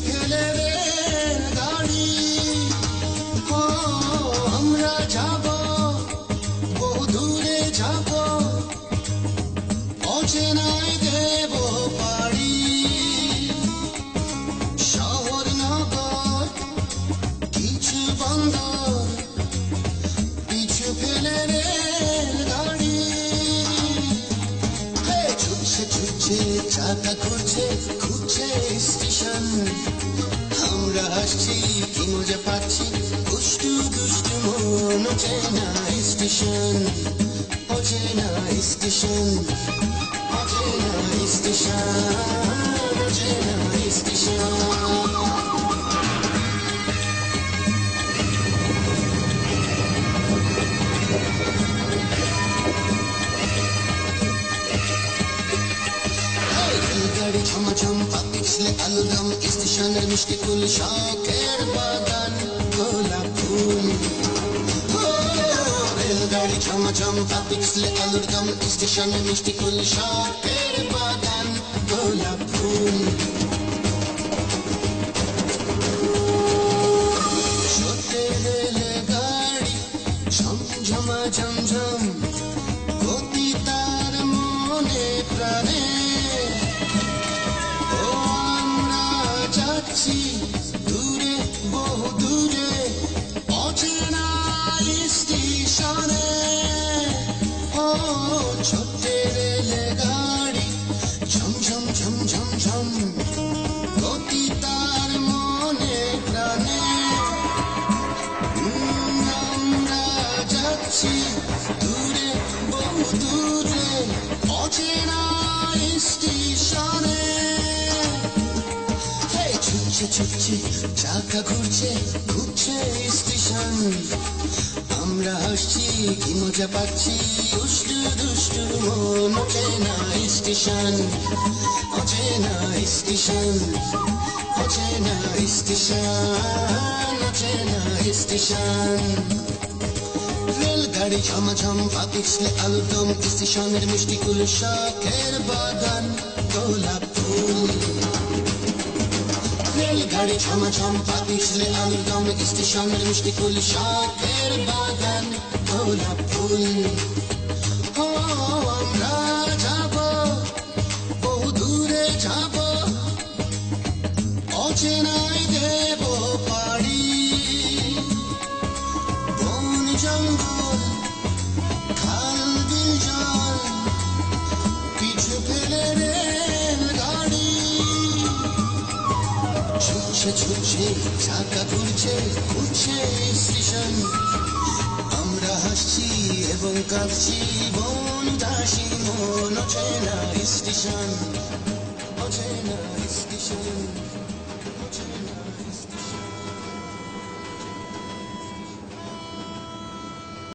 ফেলে রেল গাড়ি। ও আমরা যাব বহু দূরে যাব, অচেনায় দেব পাড়ি। শহর নগর কিছু বন্দর, পিছু ফেলে রেল গাড়ি। ছুটছে ছুটছে চাকা ঘুরছে, ঘুরছে স্টেশন। আমরা হাসছি কি মজা পাচ্ছি, দুষ্টু দুষ্টু মন। অচেনা স্টেশন, অচেনা স্টেশন, অচেনা স্টেশন, অচেনা স্টেশন। গাড়ি ছমাছম পা পিছলে আলুদম, স্টেশনের মিষ্টি ফুল শখের বাগান গোলাপ ফুল। রেলগাড়ি ছমাছম পা পিছলে আলুদম, স্টেশনের মিষ্টি ফুল শখের বাগান গোলাপ ফুল। সত্যি রেলগাড়ি ঝমঝমা ঝমঝম, গতি তার মনে প্রাণে। দূরে বহু দূরে অচেনা স্টেশনে। ও ছোট্ট রেলগাড়ি ঝমঝম ঝমঝম ঝম, গতি তার মনে প্রাণে। আমরা যাচ্ছি দূরে বহু দূরে অচেনা স্টেশনে। ছুটছে ছুটছে চাকা ঘুরছে, ঘুরছে স্টেশন। আমরা হাসছি কি মজা পাচ্ছি, দুষ্টু দুষ্টু মন। অচেনা স্টেশন, অচেনা স্টেশন, অচেনা স্টেশন, অচেনা স্টেশন। রেলগাড়ি ঝমাঝম পা পিছলে আলুদম, স্টেশনের মিষ্টি ফুল শখের বাগান গোলাপ ফুল। রেলগাড়ি ছমাছম পা পিছলে আলুদম, স্টেশনের মিষ্টি ফুল শখের বাগান গোলাপ ফুল। ও আমরা যাব বহু দূরে যাব, অচেনায় দেব পাড়ি। বন জঙ্গল খাল বিল জল, পিছু ফেলে রেল গাড়ি। ছুটছে ছুটছে চাকা ঘুরছে, ঘুরছে স্টেশন। আমরা হাসছি এবং কাঁদছি বন দাসী মন। অচেনা স্টেশন, অচেনা স্টেশন।